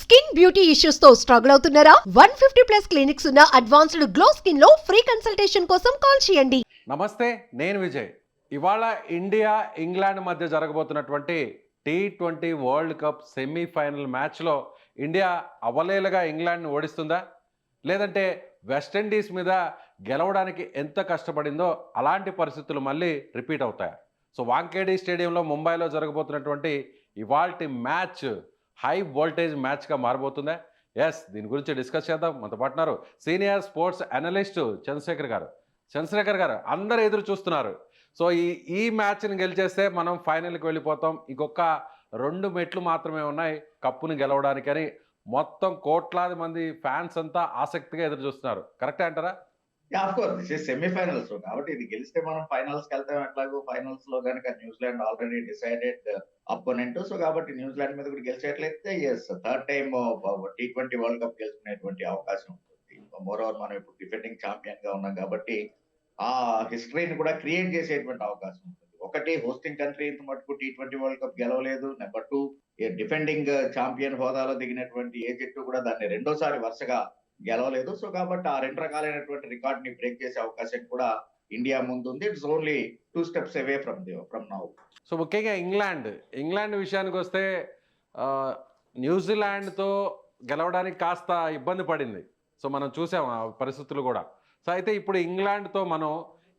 Skin beauty issues తో struggle అవుతున్నారా? 150+ clinics ఉన్న అడ్వాన్స్డ్ గ్లో స్కిన్ లో ఫ్రీ కన్సల్టేషన్ కోసం కాల్ చేయండి. నమస్తే, నేను విజయ్. ఇవాళ ఇండియా ఇంగ్లాండ్ మధ్య జరగబోతున్నటువంటి T20 వరల్డ్ కప్ సెమీఫైనల్ మ్యాచ్లో ఇండియా అవలేలుగా ఇంగ్లాండ్ని ఓడిస్తుందా, లేదంటే వెస్టిండీస్ మీద గెలవడానికి ఎంత కష్టపడిందో అలాంటి పరిస్థితులు మళ్ళీ రిపీట్ అవుతాయి. సో వాంకేడి స్టేడియంలో ముంబైలో జరగబోతున్నటువంటి ఇవాల్టి మ్యాచ్ హై వోల్టేజ్ మ్యాచ్గా మారబోతుందా? ఎస్, దీని గురించి డిస్కస్ చేద్దాం. మనతో పాటున్నారు సీనియర్ స్పోర్ట్స్ అనలిస్ట్ చంద్రశేఖర్ గారు. చంద్రశేఖర్ గారు, అందరూ ఎదురు చూస్తున్నారు. సో ఈ మ్యాచ్ని గెలిచేస్తే మనం ఫైనల్కి వెళ్ళిపోతాం, ఇంకొక 2 మెట్లు మాత్రమే ఉన్నాయి కప్పుని గెలవడానికని మొత్తం కోట్లాది మంది ఫ్యాన్స్ అంతా ఆసక్తిగా ఎదురు చూస్తున్నారు. కరెక్టే అంటారా? Of course this is semifinals కాబట్టి ఇది గెలిస్తే మనం ఫైనల్స్ కి వెళ్తాం. ఎట్లాగో ఫైనల్స్ లో కనుక New Zealand already decided opponent. So కాబట్టి న్యూజిలాండ్ మీద కూడా గెలిచేట్లయితే yes, third time T20 world cup గెలుచుకునేటువంటి అవకాశం ఉంటుంది. మోర్ ఓవర్ మనం ఇప్పుడు డిఫెండింగ్ ఛాంపియన్ గా ఉన్నాం కాబట్టి ఆ హిస్టరీని కూడా క్రియేట్ చేసేటువంటి అవకాశం ఉంటుంది. ఒకటి, హోస్టింగ్ కంట్రీ ఇంత మటుకు T20 వరల్డ్ కప్ గెలవలేదు. నెంబర్ 2, డిఫెండింగ్ ఛాంపియన్ హోదాలో దిగినటువంటి ఏ జట్టు కూడా దాన్ని రెండోసారి వరుసగా గెలవలేదు. సో కాబట్టి ఆ 2 రకాలైనటువంటి రికార్డ్ ని బ్రేక్ చేసే అవకాశం కూడా ఇండియా ముందుంది. It's only 2 steps away from now. So ముఖ్యంగా ఇంగ్లాండ్ విషయానికి వస్తే న్యూజిలాండ్తో గెలవడానికి కాస్త ఇబ్బంది పడింది. సో మనం చూసాం ఆ పరిస్థితులు కూడా. సో అయితే ఇప్పుడు ఇంగ్లాండ్తో మనం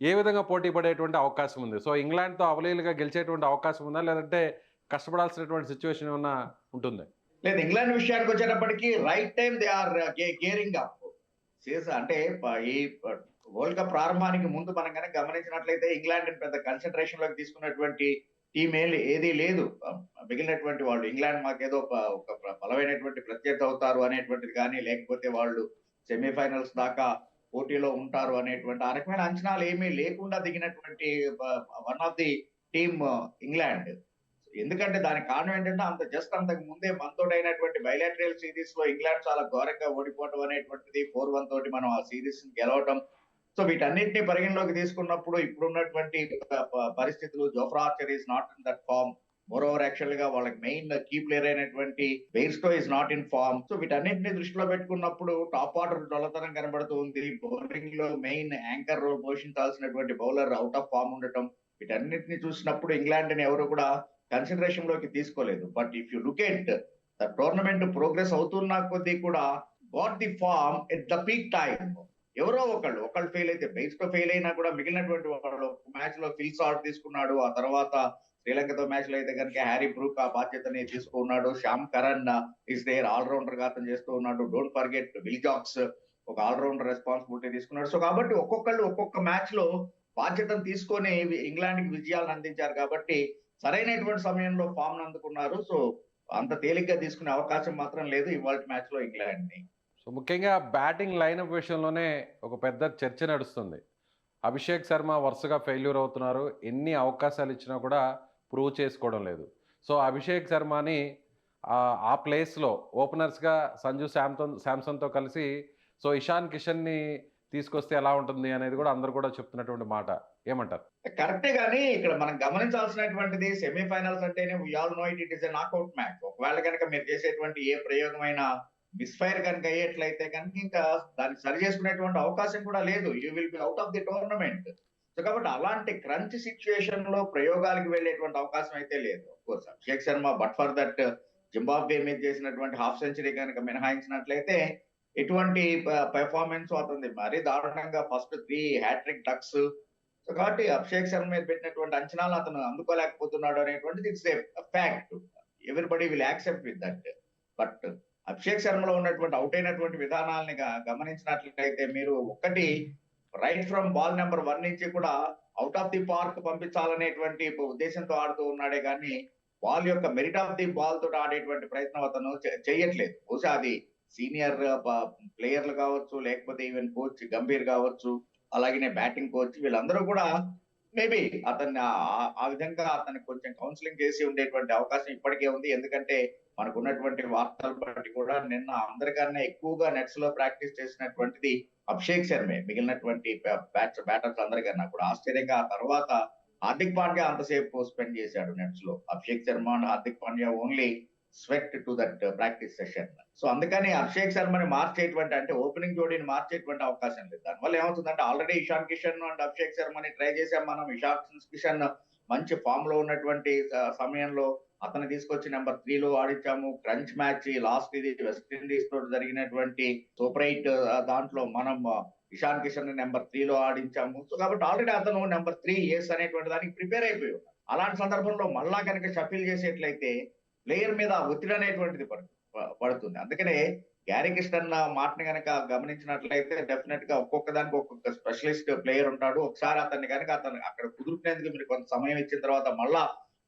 ఏ విధంగా పోటీ పడేటువంటి అవకాశం ఉంది? సో ఇంగ్లాండ్తో అవలీలుగా గెలిచేటువంటి అవకాశం ఉందా, లేదంటే కష్టపడాల్సినటువంటి సిచ్యువేషన్ ఏమన్నా ఉంటుంది? లేదు, ఇంగ్లాండ్ విషయానికి వచ్చేటప్పటికి right time they are gearing up. అంటే ఈ వరల్డ్ కప్ ప్రారంభానికి ముందు మనం కనుక గమనించినట్లయితే ఇంగ్లాండ్ పెద్ద కన్సన్ట్రేషన్ లోకి తీసుకున్నటువంటి టీం ఏది లేదు. మిగిలినటువంటి వాళ్ళు ఇంగ్లాండ్ మాకేదో ఒక బలమైనటువంటి ప్రత్యర్థి అవుతారు అనేటువంటిది కానీ, లేకపోతే వాళ్ళు సెమీఫైనల్స్ దాకా పోటీలో ఉంటారు అనేటువంటి ఆ రకమైన అంచనాలు ఏమీ లేకుండా దిగినటువంటి one of the team England. ఎందుకంటే దానికి కారణం ఏంటంటే అంతకు ముందే మనతోటైనటువంటి బైలాటరల్ సిరీస్ లో ఇంగ్లాండ్ చాలా ఘోరంగా ఓడిపోవడం అనేటువంటిది, 4-1 తోటి మనం ఆ సిరీస్ గెలవటం. సో వీటన్నింటినీ పరిగణలోకి తీసుకున్నప్పుడు ఇప్పుడున్నటువంటి పరిస్థితులు, Jofra Archer is not in that form. Moreover actual గా వాళ్ళకి మెయిన్ కీ ప్లేయర్ అయినటువంటి Bairstow is not in form. So వీటన్నింటినీ దృష్టిలో పెట్టుకున్నప్పుడు టాప్ ఆర్డర్ డొల్లతనం కనబడుతుంది. బౌలింగ్ లో మెయిన్ యాంకర్ రోల్ పోషించాల్సినటువంటి బౌలర్ అవుట్ ఆఫ్ ఫార్మ్ ఉండటం, వీటన్నిటిని చూసినప్పుడు ఇంగ్లాండ్ ని ఎవరు కూడా కన్సిడరేషన్ లోకి తీసుకోలేదు. But if you look at the tournament progress అవుతున్న కొద్దీ కూడా what the form at the peak time, ఎవరో ఒకళ్ళు ఫెయిల్ అయితే, బెయిర్స్టో ఫెయిల్ అయినా కూడా మిగిలినటువంటి వాళ్ళు మ్యాచ్ లో ఫిల్ షాట్ తీసుకున్నాడు. ఆ తర్వాత శ్రీలంకతో మ్యాచ్ లో అయితే కనుక హ్యారీ బ్రూక్ ఆ బాధ్యతని తీసుకున్నాడు. Sam Curran is there, allrounder గా అతను చేస్తూ ఉన్నాడు. డోంట్ ఫర్గెట్ విల్ జాక్స్ ఒక ఆల్రౌండర్ రెస్పాన్సిబిలిటీ తీసుకున్నాడు. సో కాబట్టి ఒక్కొక్క మ్యాచ్ లో బాధ్యతను తీసుకొని ఇంగ్లాండ్ కి విజయాలను అందించారు. కాబట్టి సరైనటువంటి సమయంలో ఫామ్ అందుకున్నారు. సో అంత తేలిగ్గా తీసుకునే అవకాశం మాత్రం లేదు ఇవాళ మ్యాచ్ లో ఇంగ్లాండ్ ని. సో ముఖ్యంగా బ్యాటింగ్ లైనప్ విషయంలోనే ఒక పెద్ద చర్చ నడుస్తుంది. అభిషేక్ శర్మ వరుసగా ఫెయిల్యూర్ అవుతున్నారు. ఎన్ని అవకాశాలు ఇచ్చినా కూడా ప్రూవ్ చేసుకోవడం లేదు. సో అభిషేక్ శర్మని ఆ ప్లేస్లో ఓపెనర్స్గా సంజు శాంసన్తో కలిసి సో ఇషాన్ కిషన్ని తీసుకొస్తే ఎలా ఉంటుంది అనేది కూడా అందరు కూడా చెప్తున్నటువంటి మాట. ఏమంటారు? కరెక్టే, కానీ ఇక్కడ మనం గమనించాల్సినటువంటిది సెమీఫైనల్స్ అంటేనే we all know it is a knockout match. ఒకవేళ కనుక మీరు చేసేటువంటి ఏ ప్రయోగమైన మిస్ఫైర్ కనుక అయ్యేట్లయితే కనుక ఇంకా దాన్ని సరి చేసుకునేటువంటి అవకాశం కూడా లేదు. You will be out of the tournament. So కాబట్టి అలాంటి క్రంచ్ సిచ్యుయేషన్ లో ప్రయోగాలకు వెళ్ళేటువంటి అవకాశం అయితే లేదు. Course Abhishek Sharma but for that Zimbabwe మీద చేసినటువంటి హాఫ్ సెంచరీ కనుక మినహాయించినట్లయితే ఎటువంటి పెర్ఫార్మెన్స్ అవుతుంది. మరీ దారుణంగా ఫస్ట్ 3 హ్యాట్రిక్ డక్స్. సో కాబట్టి అభిషేక్ శర్మ మీద పెట్టినటువంటి అంచనాలు అతను అందుకోలేకపోతున్నాడు అనేటువంటిది it's a fact. Everybody will accept with that. But Abhishek శర్మలో ఉన్నటువంటి అవుట్ అయినటువంటి విధానాలని గమనించినట్లయితే మీరు ఒకటి, రైట్ ఫ్రమ్ బాల్ నెంబర్ 1 నుంచి కూడా అవుట్ ఆఫ్ ది పార్క్ పంపించాలనేటువంటి ఉద్దేశంతో ఆడుతూ ఉన్నాడే కానీ బాల్ యొక్క మెరిట్ ఆఫ్ ది బాల్ తోటి ఆడేటువంటి ప్రయత్నం అతను చేయట్లేదు. బహుశా అది సీనియర్ ప్లేయర్లు కావచ్చు, లేకపోతే ఈవెన్ కోచ్ గంభీర్ కావచ్చు, అలాగే బ్యాటింగ్ కోచ్, వీళ్ళందరూ కూడా మేబీ అతన్ని ఆ విధంగా అతనికి కొంచెం కౌన్సిలింగ్ చేసి ఉండేటువంటి అవకాశం ఇప్పటికే ఉంది. ఎందుకంటే మనకున్నటువంటి వార్తలు బట్టి కూడా నిన్న అందరికన్నా ఎక్కువగా నెట్స్ లో ప్రాక్టీస్ చేసినటువంటిది అభిషేక్ శర్మే, మిగిలినటువంటి బ్యాటర్స్ అందరికన్నా కూడా. ఆశ్చర్యంగా ఆ తర్వాత హార్దిక్ పాండ్యా అంతసేపు స్పెండ్ చేశాడు నెట్స్ లో. Abhishek Sharma and Hardik Pandya only sweat to that practice session. So అందుకని అభిషేక్ శర్మని మార్చేటువంటి అంటే ఓపెనింగ్ జోడీని మార్చేటువంటి అవకాశం లేదు. దానివల్ల ఏమవుతుందంటే ఆల్రెడీ ఇషాన్ కిషన్ అండ్ అభిషేక్ శర్మని ట్రై చేసాం మనం. ఇషాన్ కిషన్ మంచి ఫామ్ లో ఉన్నటువంటి సమయంలో అతను తీసుకొచ్చి నెంబర్ 3 లో ఆడించాము. క్రంచ్ మ్యాచ్ లాస్ట్ ఇది వెస్ట్ ఇండీస్ తోటి జరిగినటువంటి సూపర్ 8 దాంట్లో మనం ఇషాన్ కిషన్ ని నెంబర్ 3 లో ఆడించాము. సో కాబట్టి ఆల్రెడీ అతను నెంబర్ 3 ఏస్ అనేటువంటి దానికి ప్రిపేర్ అయిపోయి ఉన్నాడు. అలాంటి సందర్భంలో మళ్ళా కనుక షఫిల్ చేసేట్లయితే ప్లేయర్ మీద ఒత్తిడి అనేటువంటిది పడుతుంది. అందుకనే గ్యారీ కిస్టన్ మాటని కనుక గమనించినట్లయితే డెఫినెట్ గా ఒక్కొక్క దానికి ఒక్కొక్క స్పెషలిస్ట్ ప్లేయర్ ఉంటాడు. ఒకసారి అతన్ని కనుక అతను అక్కడ కుదురుకునేందుకు మీరు కొంత సమయం ఇచ్చిన తర్వాత మళ్ళా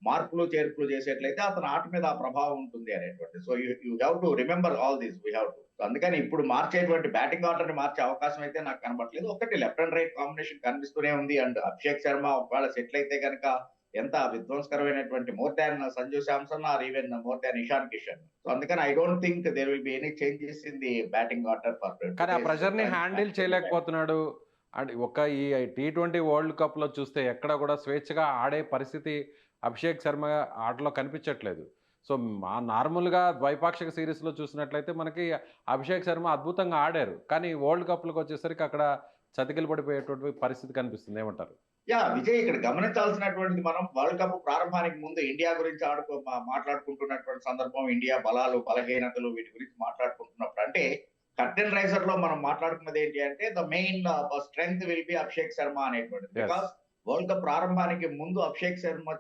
మార్పులు చేర్పులు చేసేట్లయితే అతని ఆట మీద ఆ ప్రభావం ఉంటుంది అనేటువంటి. So you have to remember all these we have to. అందుకని ఇప్పుడు మార్చేటువంటి బ్యాటింగ్ ఆర్డర్ ని మార్చే అవకాశం అయితే నాకు కనబడలేదు. ఒకటి లెఫ్ట్ అండ్ రైట్ కాంబినేషన్ కనిపిస్తూనే ఉంది. అండ్ అభిషేక్ శర్మ ఒకవేళ సెటిల్ అయితే కనుక ఎంత విధ్వంసకరమైనటువంటి more than Sanju Samson or even more than Ishan Kishan. So అందుకని I don't think there will be any changes in the batting order for. కానీ ఆ ప్రెషర్ ని హ్యాండిల్ చేయలేకపోతున్నాడు. అంటే ఈ T20 వరల్డ్ కప్ లో చూస్తే ఎక్కడ కూడా స్వేచ్ఛగా ఆడే పరిస్థితి అభిషేక్ శర్మ ఆటలో కనిపించట్లేదు. సో నార్మల్గా ద్వైపాక్షిక సిరీస్లో చూసినట్లయితే మనకి అభిషేక్ శర్మ అద్భుతంగా ఆడారు. కానీ వరల్డ్ కప్లకు వచ్చేసరికి అక్కడ చతికిలు పడిపోయేటువంటి పరిస్థితి కనిపిస్తుంది. ఏమంటారు? విజయ్, ఇక్కడ గమనించాల్సినటువంటిది మనం వరల్డ్ కప్ ప్రారంభానికి ముందు ఇండియా గురించి మాట్లాడుకుంటున్నటువంటి సందర్భం, ఇండియా బలాలు బలహీనతలు వీటి గురించి మాట్లాడుకుంటున్నప్పుడు అంటే కర్టెన్ రైజర్ లో మనం మాట్లాడుకున్నది ఏంటి అంటే the main strength will be Abhishek Sharma అనేటువంటిది. బికాస్ వరల్డ్ కప్ ప్రారంభానికి ముందు అభిషేక్ శర్మ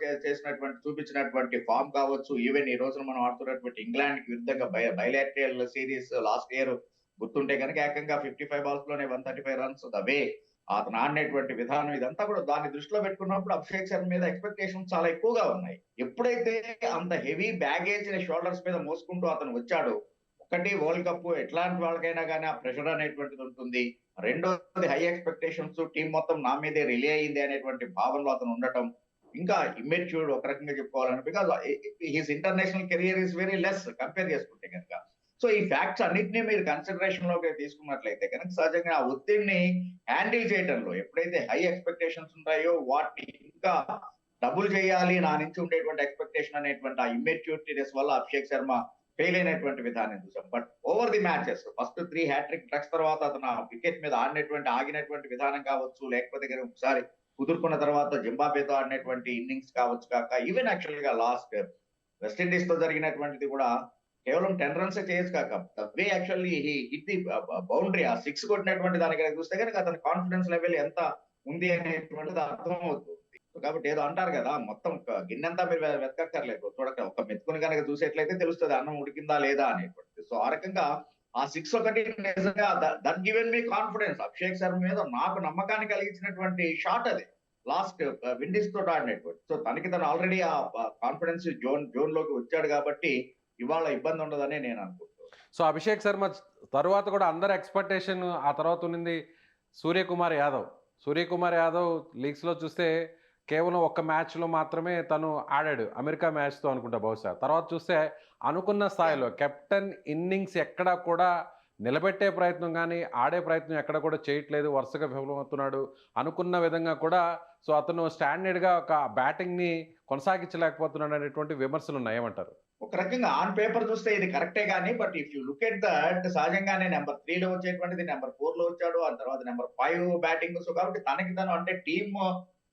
చూపించినటువంటి ఫామ్ కావచ్చు, ఈవెన్ ఈ రోజున మనం ఆడుతున్నటువంటి ఇంగ్లాండ్ కి విరుద్ధంగా బైలాటరల్ సిరీస్ లాస్ట్ ఇయర్ గుర్తుంటే కనుక ఏకంగా 55 balls లోనే 135 runs ద వే అతను ఆడినటువంటి విధానం ఇదంతా కూడా దాన్ని దృష్టిలో పెట్టుకున్నప్పుడు అభిషేక్ శర్మ మీద ఎక్స్పెక్టేషన్స్ చాలా ఎక్కువగా ఉన్నాయి. ఎప్పుడైతే అంత హెవీ బ్యాగేజ్ షోల్డర్స్ మీద మోసుకుంటూ అతను వచ్చాడో, ఒకటి వరల్డ్ కప్ ఎట్లాంటి వాళ్ళకైనా కానీ ఆ ప్రెషర్ అనేటువంటిది ఉంటుంది. రెండోది హై ఎక్స్పెక్టేషన్స్, టీం మొత్తం నా మీదే రిలే అయింది అనేటువంటి భావనలో అతను ఉండటం, ఇంకా ఇమ్మెచ్యూర్డ్ ఒక రకంగా చెప్పుకోవాలని. Because his international career is very less compare చేసుకుంటే కనుక. సో ఈ ఫ్యాక్ట్స్ అన్నింటినీ మీరు కన్సిడరేషన్ లోకి తీసుకున్నట్లయితే కనుక సహజంగా ఆ ఒత్తిడిని హ్యాండిల్ చేయడంలో ఎప్పుడైతే హై ఎక్స్పెక్టేషన్స్ ఉంటాయో వాటిని ఇంకా డబుల్ చేయాలి నా నుంచి ఉండేటువంటి ఎక్స్పెక్టేషన్ అనేటువంటి ఆ ఇమ్మెచ్యూరిటీనెస్ వల్ల అభిషేక్ శర్మ ఫెయిల్ అయినటువంటి విధానం చూసాం. But over the matches first 3 hat-trick డ్రగ్స్ తర్వాత అతను వికెట్ మీద ఆగినటువంటి విధానం కావచ్చు, లేకపోతే కనుక ఒకసారి కుదురుకున్న తర్వాత జింబాబేతో ఆడినటువంటి ఇన్నింగ్స్ కావచ్చు కాక ఈవెన్ యాక్చువల్ గా లాస్ట్ వెస్టిండీస్ తో జరిగినటువంటిది కూడా కేవలం 10 runs చేయొచ్చు కాక వే యాక్చువల్లీ హిట్ ది బౌండరీ ఆ 6 కొట్టినటువంటి దాని కనుక చూస్తే కనుక అతని కాన్ఫిడెన్స్ లెవెల్ ఎంత ఉంది అనేటువంటిది అర్థమవుతుంది. కాబట్టి ఏదో అంటారు కదా, మొత్తం గిన్నెంతా మీరు వెతకక్కర్లేదు, చూడక ఒక మెతుకుని కనుక చూసేట్లయితే తెలుస్తుంది అన్నం ఉడికిందా లేదా అనేటువంటిది. సో ఆ రకంగా ఆ 6 ఒకటి నిజంగా that given me confidence. Abhishek Sharma మీద నాకు నమ్మకాన్ని కలిగించినటువంటి షాట్ అది లాస్ట్ విండీస్ తోటి ఆడినటువంటి. సో తనకి తను ఆల్రెడీ ఆ కాన్ఫిడెన్స్ జోన్ లోకి వచ్చాడు కాబట్టి ఇవాళ ఇబ్బంది ఉండదని నేను అనుకుంటున్నాను. సో అభిషేక్ శర్మ తర్వాత కూడా అందరు ఎక్స్పెక్టేషన్ ఆ తర్వాత ఉన్నింది సూర్యకుమార్ యాదవ్ లీగ్స్లో చూస్తే కేవలం ఒక్క మ్యాచ్లో మాత్రమే తను ఆడాడు, అమెరికా మ్యాచ్తో అనుకుంటా బహుశా. తర్వాత చూస్తే అనుకున్న స్థాయిలో కెప్టెన్ ఇన్నింగ్స్ ఎక్కడా కూడా నిలబెట్టే ప్రయత్నం కానీ ఆడే ప్రయత్నం ఎక్కడ కూడా చేయట్లేదు, వరుసగా విఫలమవుతున్నాడు. అనుకున్న విధంగా కూడా సో అతను స్టాండర్డ్గా ఒక బ్యాటింగ్ని కొనసాగించలేకపోతున్నాడు అనేటువంటి విమర్శలు ఉన్నాయి. ఏమంటారు? ఒక రకంగా ఆన్ పేపర్ చూస్తే ఇది కరెక్టే కానీ but if you look at that సహజంగానే నెంబర్ 3 లో వచ్చేటువంటిది నెంబర్ 4 లో వచ్చాడు, ఆ తర్వాత నెంబర్ 5 బ్యాటింగ్. సో కాబట్టి తనకి తను అంటే టీమ్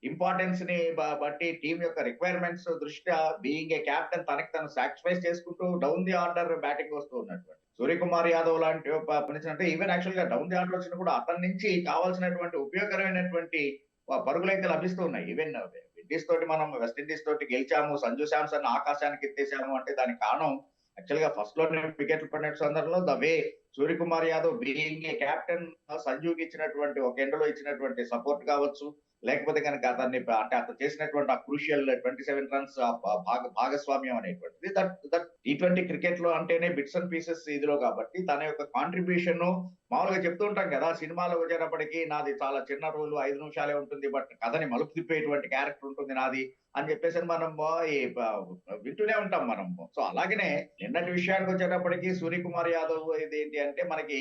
ఇంపార్టెన్స్ ని బట్టి టీం యొక్క రిక్వైర్మెంట్స్ దృష్ట్యా బీయింగ్ ఏ క్యాప్టెన్ తనకి తను సాక్రిఫైస్ చేసుకుంటూ డౌన్ ది ఆర్డర్ బ్యాటింగ్ వస్తూ ఉన్నటువంటి సూర్యకుమార్ యాదవ్ లాంటి పనిచినట్టే ఈవెన్ యాక్చువల్ గా డౌన్ ది ఆర్డర్ వచ్చినా కూడా అతని నుంచి కావాల్సినటువంటి ఉపయోగకరమైనటువంటి పరుగులు అయితే లభిస్తూ ఉన్నాయి. ఈవెన్ విండీస్ తోటి మనం వెస్టిండీస్ తోటి గెలిచాము, సంజు శాంసన్ ఆకాశానికి ఎత్తేసాము అంటే దానికి కారణం యాక్చువల్ గా ఫస్ట్ లోనే వికెట్లు పడిన సందర్భంలో the way Suryakumar Yadav being a captain సంజుకి ఇచ్చినటువంటి ఒక ఎండలో ఇచ్చినటువంటి సపోర్ట్ కావచ్చు, లేకపోతే కనుక అతన్ని అంటే అతను చేసినటువంటి ఆ క్రూషియల్ 27 runs భాగస్వామ్యం అనేటువంటిది దట్ T20 క్రికెట్ లో అంటేనే బిట్స్ అండ్ పీసెస్ ఇదిలో కాబట్టి తన యొక్క కాంట్రిబ్యూషన్ మామూలుగా చెప్తూ ఉంటాం కదా, సినిమాలో వచ్చేటప్పటికి నాది చాలా చిన్న రోల్ 5 నిమిషాలే ఉంటుంది బట్ కథని మలుపు తిప్పేటువంటి క్యారెక్టర్ ఉంటుంది నాది అని చెప్పేసి మనం వింటూనే ఉంటాం మనం. సో అలాగనే నిన్నటి విషయానికి వచ్చేటప్పటికి సూర్యకుమార్ యాదవ్ ఇది ఏంటి అంటే మనకి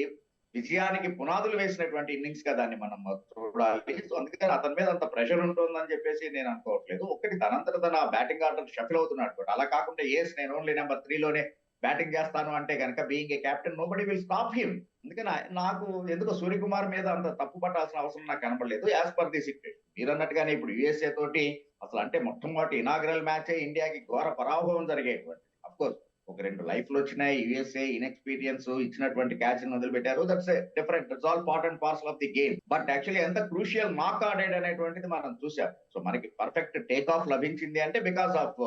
విజయానికి పునాదులు వేసినటువంటి ఇన్నింగ్స్ గా దాన్ని మనం చూడాలి. సో అందుకని అతని మీద అంత ప్రెషర్ ఉంటుందని చెప్పేసి నేను అనుకోవట్లేదు. ఒకటి తనంతట తన బ్యాటింగ్ ఆర్డర్ షఫిల్ అవుతున్నాడు, అలా కాకుండా నేను ఓన్లీ నెంబర్ 3 లోనే బ్యాటింగ్ చేస్తాను అంటే కనుక being a captain nobody will stop him. అందుకని నాకు ఎందుకో సూర్యకుమార్ మీద అంత తప్పు పట్టాల్సిన అవసరం నాకు కనపడలేదు యాజ్ పర్ ది సిచ్యువేషన్. మీరు అన్నట్టుగానే ఇప్పుడు యుఎస్ఏ తోటి అసలు అంటే మొట్టమొదటి ఇనాగ్రల్ మ్యాచ్ ఇండియాకి ఘోర పరాభవం జరిగేటువంటి. అఫ్ కోర్స్ ఒక 2 లైఫ్లు వచ్చినాయి. యుఎస్ఏ ఇన్ఎక్స్పీరియన్స్ ఇచ్చినటువంటి క్యాచ్ ని వదిలిపెట్టారు. That's different, that's all part and parcel of the game. But actually ఎంత క్రూషియల్ నాక్ ఆడాడు అనేటువంటిది మనం చూసాం. సో మనకి పర్ఫెక్ట్ టేక్ ఆఫ్ లభించింది అంటే బికాస్ ఆఫ్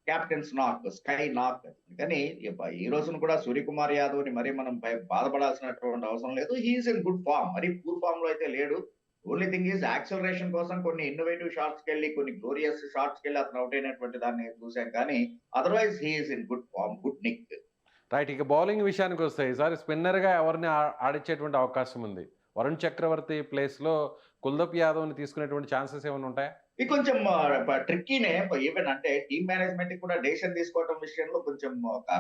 క్యాప్టెన్స్ నాక్, స్కై నాక్. కానీ ఈ రోజున కూడా సూర్యకుమార్ యాదవ్ ని మరి మనం బాధపడాల్సినటువంటి అవసరం లేదు. హీఈస్ ఇన్ గుడ్ ఫామ్, మరి పూర్ ఫామ్ లో అయితే లేడు. ఓన్లీ థింగ్ ఈజ్ యాక్సలరేషన్ కోసం కొన్ని ఇన్నోవేటివ్ షాట్స్ కి వెళ్ళి కొన్ని గ్లోరియస్ షాట్స్ కి వెళ్ళి అతను అవుట్ అయినటువంటి దాన్ని చూసాం. కానీ otherwise he is in good form, good nick. Right. ఇక బౌలింగ్ విషయానికి వస్తే ఈసారి స్పిన్నర్గా ఎవరిని ఆడించేటువంటి అవకాశం ఉంది? వరుణ్ చక్రవర్తి ప్లేస్లో కుల్దీప్ యాదవ్ని తీసుకునేటువంటి ఛాన్సెస్ ఏమైనా ఉంటాయా? ఇది కొంచెం ట్రిక్కీనే. ఈవెన్ అంటే టీమ్ మేనేజ్మెంట్ కూడా డెసిషన్ తీసుకోవడం విషయంలో కొంచెం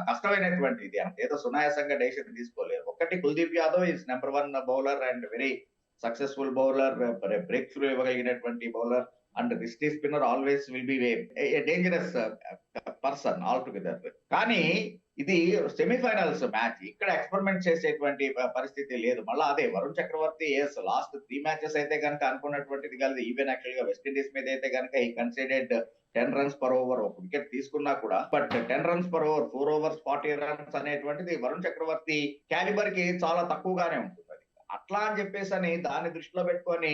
కష్టమైనటువంటి ఇది. అంటే ఏదో సునాయాసంగా డెసిషన్ తీసుకోలేదు. ఒకటి Kuldeep Yadav is number 1 bowler and very successful bowler, break through ఇవ్వగలిగినటువంటి bowler. And wristy spinner always will be a dangerous person all together. కానీ ఇది సెమీఫైనల్స్ మ్యాచ్, ఇక్కడ ఎక్స్పెరిమెంట్ చేసేటువంటి పరిస్థితి లేదు. మళ్ళీ అదే వరుణ్ చక్రవర్తి లాస్ట్ 3 మ్యాచెస్ అయితే కనుక అనుకున్నటువంటిది కాదు. ఈవెన్ యాక్చువల్ గా వెస్టిండీస్ మీద అయితే కనుక ఈ కన్సిడర్డ్ 10 runs per over, ఒక వికెట్ తీసుకున్నా కూడా. But 10 runs per over, 4 overs 40 runs అనేటువంటిది వరుణ్ చక్రవర్తి క్యాలిబర్ కి చాలా తక్కువగానే ఉంటుంది. అట్లా అని చెప్పేసి అని దాన్ని దృష్టిలో పెట్టుకొని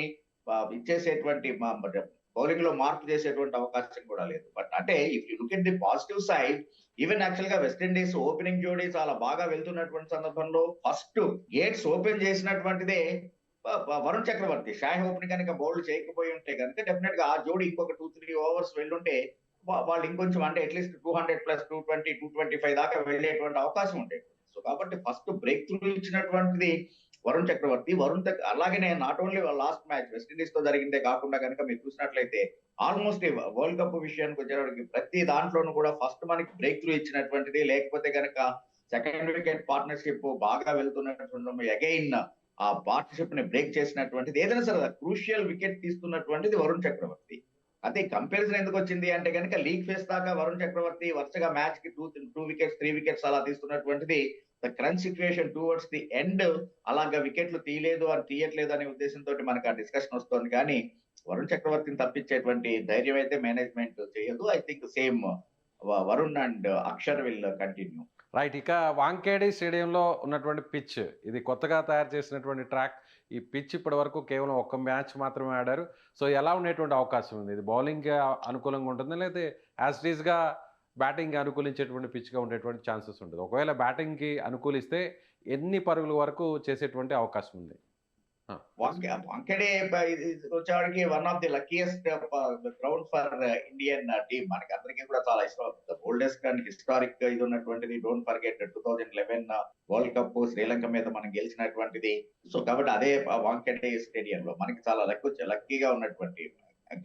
ఇచ్చేసేటువంటి బౌలింగ్ లో మార్పు చేసేటువంటి అవకాశం కూడా లేదు. బట్ అంటే if you look at the positive side, even actual గా వెస్టిండీస్ ఓపెనింగ్ జోడీ చాలా బాగా వెళ్తున్నటువంటి సందర్భంలో ఫస్ట్ గేట్స్ ఓపెన్ చేసినటువంటిదే వరుణ్ చక్రవర్తి. షాయ్ హోప్ ని కనుక బౌల్డ్ చేయకపోయి ఉంటే కనుక డెఫినెట్ గా ఆ జోడీ ఇంకొక 2-3 overs వెళ్ళుంటే వాళ్ళు ఇంకొంచెం అంటే అట్లీస్ట్ 200+, 220, 225 దాకా వెళ్ళేటువంటి అవకాశం ఉండేది. సో కాబట్టి ఫస్ట్ బ్రేక్ త్రూ ఇచ్చినటువంటిది వరుణ్ చక్రవర్తి. అలాగనే not only last match West Indies తో జరిగిందే కాకుండా కనుక మీరు చూసినట్లయితే ఆల్మోస్ట్ వరల్డ్ కప్ విషయానికి వచ్చేవాడికి ప్రతి దాంట్లోనూ కూడా ఫస్ట్ మనకి బ్రేక్ త్రూ ఇచ్చినటువంటిది, లేకపోతే కనుక సెకండ్ వికెట్ పార్ట్నర్షిప్ బాగా వెళ్తున్నటువంటి అగైన్ ఆ పార్ట్నర్షిప్ ని బ్రేక్ చేసినటువంటిది, ఏదైనా సరే క్రూషియల్ వికెట్ తీసుకున్నటువంటిది వరుణ్ చక్రవర్తి. అదే కంపారిజన్ ఎందుకు వచ్చింది అంటే కనుక లీగ్ ఫేస్ దాకా వరుణ్ చక్రవర్తి వరుసగా మ్యాచ్ కి 2 wickets 3 wickets అలా తీసుకున్నటువంటిది. The crunch situation towards the end అలాగా వికెట్లు తీయట్లేదు అనే ఉద్దేశంతో మనకు ఆ డిస్కషన్ వస్తుంది. కానీ వరుణ్ చక్రవర్తిని తప్పించేటువంటి ధైర్యం అయితే మేనేజ్మెంట్ చేయదు. I think same Varun and Axar will continue. Right. ఇక వాంఖేడే స్టేడియంలో ఉన్నటువంటి పిచ్, ఇది కొత్తగా తయారు చేసినటువంటి ట్రాక్. ఈ పిచ్ ఇప్పటి వరకు కేవలం 1 మ్యాచ్ మాత్రమే ఆడారు. సో ఎలా ఉండేటువంటి అవకాశం ఉంది? ఇది బౌలింగ్ అనుకూలంగా ఉంటుందా, లేదా యాజ్ ఇట్ ఈస్గా బ్యాటింగ్ అనుకూలించేటువంటి పిచ్గా ఉండేటువంటి ఛాన్సెస్ ఉంటుంది? ఒకవేళ బ్యాటింగ్కి అనుకూలిస్తే ఎన్ని పరుగుల వరకు చేసేటువంటి అవకాశం ఉంది? వాంఖేడే వచ్చేవాడికి one of the luckiest ground for Indian team. మనకి అందరికీ కూడా చాలా ఇష్టం. ఓల్డెస్ట్ అండ్ హిస్టారిక్ ఇది ఉన్నటువంటిది. Don't forget 2011 world cup Sri Lanka మీద మనం గెలిచినటువంటిది. సో కాబట్టి అదే వాంఖేడే స్టేడియం లో మనకి చాలా లక్కీగా ఉన్నటువంటి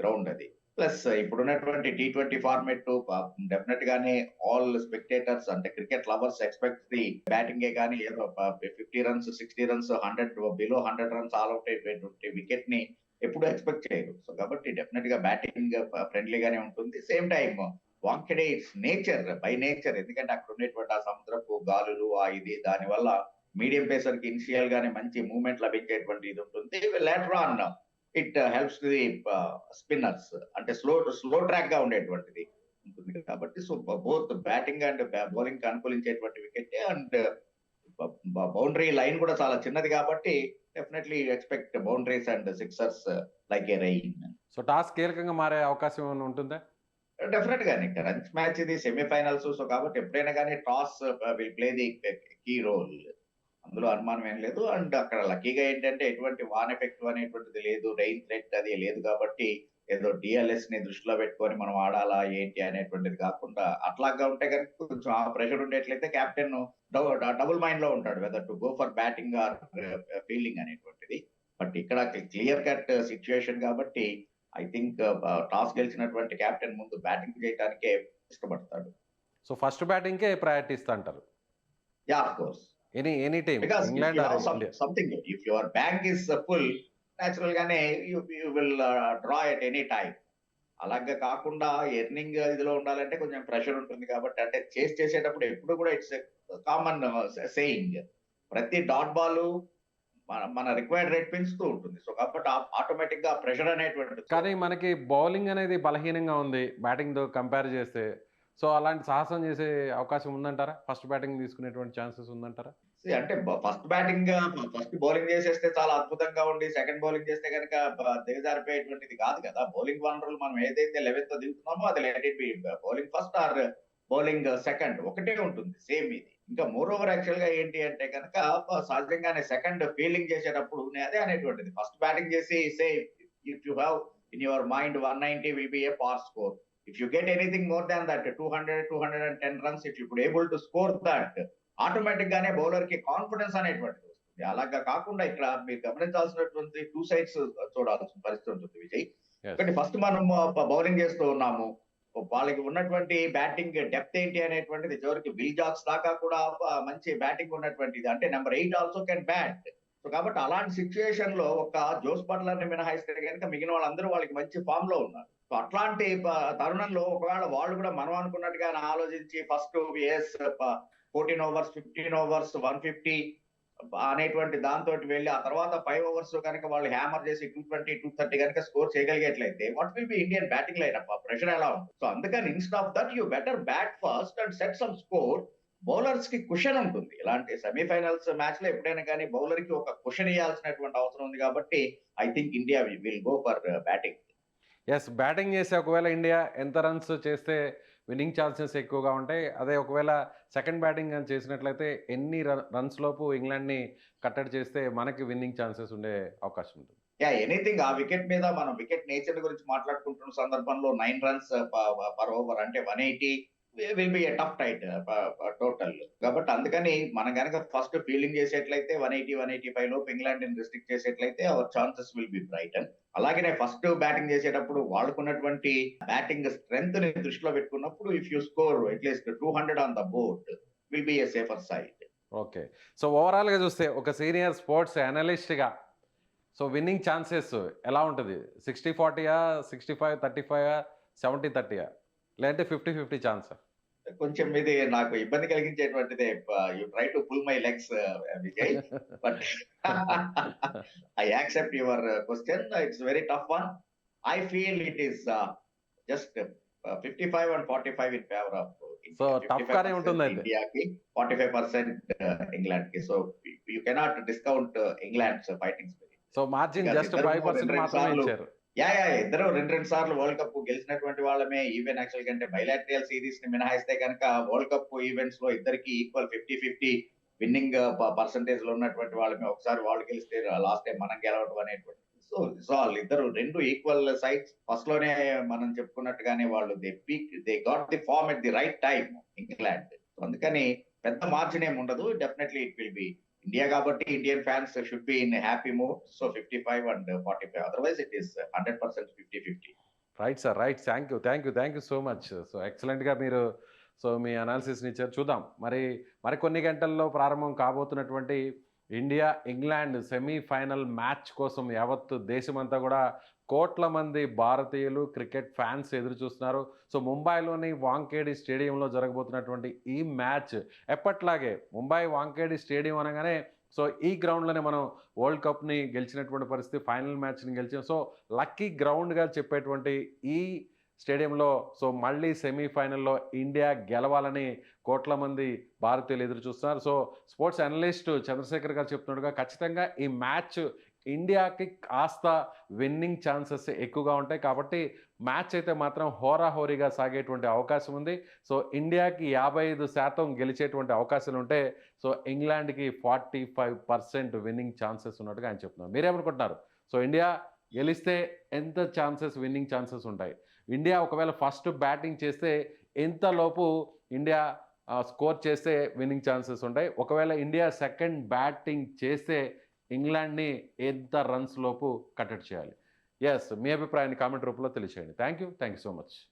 గ్రౌండ్ అది. ప్లస్ ఇప్పుడున్నటువంటి T20 ఫార్మెట్ డెఫినెట్ గానే ఆల్ స్పెక్టేటర్స్ అంటే క్రికెట్ లవర్స్ ఎక్స్పెక్ట్ ది బ్యాటింగే కానీ ఏదో 50 runs 60 runs 100 below 100 runs all out అయిపోయేటువంటి వికెట్ ని ఎప్పుడు ఎక్స్పెక్ట్ చేయరు. సో కాబట్టి డెఫినెట్ గా బ్యాటింగ్ ఫ్రెండ్లీగానే ఉంటుంది. Same time Wankhede it's nature by nature, ఎందుకంటే అక్కడ ఉండేటువంటి ఆ సముద్రపు గాలులు ఇది దాని వల్ల మీడియం పేసర్ కి ఇనిషియల్ గానే మంచి మూవ్మెంట్ లభించేటువంటి ఇది ఉంటుంది. Later on it helps the spinners అంటే స్లో ట్రాక్ గా ఉండేటువంటిది ఉంటుంది. కాబట్టి so both batting and bowling కి అనుకూలించేటువంటి వికెట్. అండ్ బౌండరీ లైన్ కూడా చాలా చిన్నది కాబట్టి definitely expect boundaries and sixers like a rain. So toss కీలకంగా మారే అవకాశం ఏమైనా ఉంటుందా? డెఫినెట్ గానే రంచ్ మ్యాచ్ ఇది, సెమీఫైనల్స్. సో కాబట్టి ఎప్పుడైనా కానీ toss will play the key role, అందులో అనుమానం ఏం లేదు. అండ్ అక్కడ లక్కీగా ఏంటంటే ఎటువంటి వాన్ ఎఫెక్ట్ అనేటువంటిది లేదు, రెయిన్ థ్రెట్ అది లేదు. కాబట్టి ఏదో డిఎల్ఎస్ ని దృష్టిలో పెట్టుకొని మనం ఆడాలా ఏంటి అనేటువంటిది కాకుండా అట్లాగా ఉంటే కనుక కొంచెం ఆ ప్రెషర్ ఉండేట్లయితే కెప్టెన్ డబుల్ మైండ్ లో ఉంటాడు whether to go for batting or fielding అనేటువంటిది. బట్ ఇక్కడ క్లియర్ కట్ సిచ్యుయేషన్ కాబట్టి ఐ థింక్ టాస్ గెలిచినటువంటి కెప్టెన్ ముందు బ్యాటింగ్ చేయడానికే ఇష్టపడతాడు. సో ఫస్ట్ బ్యాటింగ్కే ప్రయారిటీ ఇస్తా అంటారు? Yeah, of course. Any team, Because England if you are have India? something, if your bank is full, natural గానే you will draw at any time. అలాగే కాకుండా ఎర్నింగ్ ఇదిలో ఉండాలంటే కొంచెం ప్రెషర్ ఉంటుంది. కాబట్టి అంటే చేసేటప్పుడు ఎప్పుడు కూడా ఇట్స్ కామన్ సేయింగ్. ప్రతి డాట్ బాల్ మన రిక్వైర్డ్ రేట్ పెంచుతూ ఉంటుంది. సో కాబట్టి ఆటోమేటిక్ గా ప్రెషర్ అనేటువంటిది. కానీ మనకి బౌలింగ్ అనేది బలహీనంగా ఉంది బ్యాటింగ్‌తో కంపేర్ చేస్తే. సో, అలాంటి సాహసం చేసే అవకాశం ఉందంటారా? ఫస్ట్ బ్యాటింగ్ తీసుకునేటువంటి ఛాన్సెస్ ఉందంటారా? అంటే ఫస్ట్ బౌలింగ్ చేసేస్తే చాలా అద్భుతంగా ఉండి సెకండ్ బౌలింగ్ చేస్తే గనుక దిగజారిపోయేటువంటిది కాదు కదా! బౌలింగ్ వనరులు మనం ఏదైతే 11థ్ దిగుతున్నామో అది let it be bowling first are bowling second ఒకటే ఉంటుంది సేమ్ ఇది. ఇంకా మోర్ ఓవర్ యాక్చువల్ గా ఏంటి అంటే గనక సహజంగానే సెకండ్ ఫీల్డింగ్ చేసేటప్పుడు నేను అదే అనేటువంటిది. ఫస్ట్ బ్యాటింగ్ చేసి say if you have in your mind 190 will be A pass score. If you get anything more than that, 200, 210 runs, if you could able to score that, automatic గానే bowler కి confidence అనేటువంటిది వస్తుంది. అలాగా కాకుండా ఇక్కడ మీరు గమనించాల్సినటువంటి two sides చూడాల్సిన పరిస్థితి ఉంటుంది విజయ్. యెస్. ఒకటి ఫస్ట్ మనం బౌలింగ్ చేస్తూ ఉన్నాము. వాళ్ళకి ఉన్నటువంటి బ్యాటింగ్ డెప్త్ ఏంటి అనేటువంటిది చివరికి విల్ జాక్స్ దాకా కూడా మంచి బ్యాటింగ్ ఉన్నటువంటిది. అంటే number 8 also can bat. So కాబట్టి అలాంటి సిచ్యుయేషన్ లో ఒక జోస్ బట్లర్ ని మినహాయిస్తే కనుక మిగిలిన వాళ్ళందరూ వాళ్ళకి మంచి ఫామ్ లో ఉన్నారు. సో అట్లాంటి తరుణంలో ఒకవేళ వాళ్ళు కూడా మనం అనుకున్నట్టుగా ఆలోచించి ఫస్ట్ 14 ఓవర్స్ 15 ఓవర్స్ 150 అనేటువంటి దాంతో వెళ్ళి ఆ తర్వాత 5 ఓవర్స్ కనుక వాళ్ళు హ్యామర్ చేసి 220 230 కనుక స్కోర్ చేయగలిగేట్లయితే what will be Indian batting lineup? Pressure ఎలా ఉంటుంది? సో అందుకని instead of that you better bat first and set some score. Bowlers కి కుషన్ ఉంటుంది. ఇలాంటి సెమీఫైనల్స్ మ్యాచ్ లో ఎప్పుడైనా కానీ బౌలర్ కి ఒక కుషన్ ఇవ్వాల్సినటువంటి అవసరం ఉంది కాబట్టి I think India will go for batting. Yes. Batting చేసి ఒకవేళ ఇండియా ఎంత రన్స్ చేస్తే విన్నింగ్ ఛాన్సెస్ ఎక్కువగా ఉంటాయి? అదే ఒకవేళ సెకండ్ బ్యాటింగ్ గాని చేసినట్లయితే ఎన్ని రన్స్ లోపు ఇంగ్లాండ్‌ని కట్టడి చేస్తే మనకి విన్నింగ్ ఛాన్సెస్ ఉండే అవకాశం ఉంటుంది? ఎనీథింగ్ ఆ వికెట్ మీద మనం వికెట్ నేచర్ గురించి మాట్లాడుకుంటున్న సందర్భంలో 9 రన్స్ పర్ ఓవర్ అంటే 180 will be a tough tight total. కాబట్టి అందుకని మనం గనక ఫస్ట్ ఫీల్డింగ్ చేసేట్లయితే 180, 185 లోపు ఇంగ్లాండ్ ని రిస్ట్రిక్ట్ చేసేట్లయితే our chances will be bright. అలాగే ఫస్ట్ బ్యాటింగ్ చేసేటప్పుడు వాళ్ళకున్నటువంటి బ్యాటింగ్ స్ట్రెంగ్త్ ని దృష్టిలో పెట్టుకున్నప్పుడు if you score at least 200 on the board will be a safer side. Okay. So, ఓవరాల్‌గా చూస్తే ఒక సీనియర్ స్పోర్ట్స్ అనలిస్ట్‌గా సో, విన్నింగ్ ఛాన్సెస్ ఎలా ఉంటది? 60-40 65-35 70-30 లేదంటే 50-50 ఛాన్సా? కొంచెం ఇది నాకు ఇబ్బంది కలిగించేటువంటిదే. You try to pull my legs Vijay. But I accept your question. It's very tough one. I feel it is just 55 and 45 in favour of so, tough గానే ఉంటుందయితే. ఇండియాకి 45% ఇంగ్లాండ్ కి. So you cannot discount England's fighting spirit. So, margin just 5% మాత్రమే ఇచ్చారు. ఇద్దరు రెండు సార్లు world cup గెలిచినటువంటి వాళ్ళమే. ఈవెన్ యాక్చువల్ కంటే బైలాటరల్ సిరీస్ ని మినహాయిస్తే కనుక వరల్డ్ కప్ ఈవెంట్స్ లో ఇద్దరికి ఈక్వల్ 50-50 విన్నింగ్ పర్సంటేజ్ లో ఉన్నటువంటి వాళ్ళమే. ఒకసారి వాళ్ళు గెలిస్తే లాస్ట్ టైం మనం గెలవడం అనేటువంటి. సో ఇద్దరు రెండు ఈక్వల్ సైడ్స్. ఫస్ట్ లోనే మనం చెప్పుకున్నట్టుగానే వాళ్ళు they got the form at the right time England. అందుకని పెద్ద మార్జిన్ ఏమి ఉండదు. Definitely it will be India కాబట్టి Indian fans should be in happy mood. So 55 and 45. Otherwise it is 100% 50-50. Right sir. Right. Thank you so much. So, ఎక్సలెంట్‌గా మీరు మీ అనాలిసిస్‌ని ఇచ్చారు. చూద్దాం మరికొన్ని గంటల్లో ప్రారంభం కాబోతున్నటువంటి ఇండియా ఇంగ్లాండ్ సెమీఫైనల్ మ్యాచ్ కోసం యావత్తు దేశమంతా కూడా కోట్ల మంది భారతీయులు క్రికెట్ ఫ్యాన్స్ ఎదురు చూస్తున్నారు. సో, ముంబైలోని వాంఖేడే స్టేడియంలో జరగబోతున్నటువంటి ఈ మ్యాచ్ ఎప్పట్లాగే ముంబై వాంఖేడే స్టేడియం అనగానే సో, ఈ గ్రౌండ్‌లోనే మనం వరల్డ్ కప్‌ని గెలిచినటువంటి పరిస్థితి, ఫైనల్ మ్యాచ్‌ని గెలిచాం. సో, లక్కీ గ్రౌండ్‌గా చెప్పేటువంటి ఈ స్టేడియంలో సో, మళ్ళీ సెమీఫైనల్‌లో ఇండియా గెలవాలని కోట్ల మంది భారతీయులు ఎదురు చూస్తున్నారు. సో, స్పోర్ట్స్ అనలిస్ట్ చంద్రశేఖర్ గారు చెప్తున్నట్టుగా ఖచ్చితంగా ఈ మ్యాచ్ ఇండియాకి కాస్త విన్నింగ్ ఛాన్సెస్ ఎక్కువగా ఉంటాయి. కాబట్టి మ్యాచ్ అయితే మాత్రం హోరాహోరీగా సాగేటువంటి అవకాశం ఉంది. సో, ఇండియాకి 55% గెలిచేటువంటి అవకాశాలు ఉంటే సో, ఇంగ్లాండ్‌కి 45% విన్నింగ్ ఛాన్సెస్ ఉన్నట్టుగా ఆయన చెప్తున్నారు. మీరేమనుకుంటున్నారు? సో, ఇండియా గెలిస్తే ఎంత విన్నింగ్ ఛాన్సెస్ ఉంటాయి? ఇండియా ఒకవేళ ఫస్ట్ బ్యాటింగ్ చేస్తే ఎంతలోపు ఇండియా స్కోర్ చేస్తే విన్నింగ్ ఛాన్సెస్ ఉంటాయి? ఒకవేళ ఇండియా సెకండ్ బ్యాటింగ్ చేస్తే ఇంగ్లాండ్‌ని ఎంత రన్స్ లోపు కట్టడి చేయాలి? యెస్. మీ అభిప్రాయాన్ని కామెంట్ రూపంలో తెలియచేయండి. Thank you so much.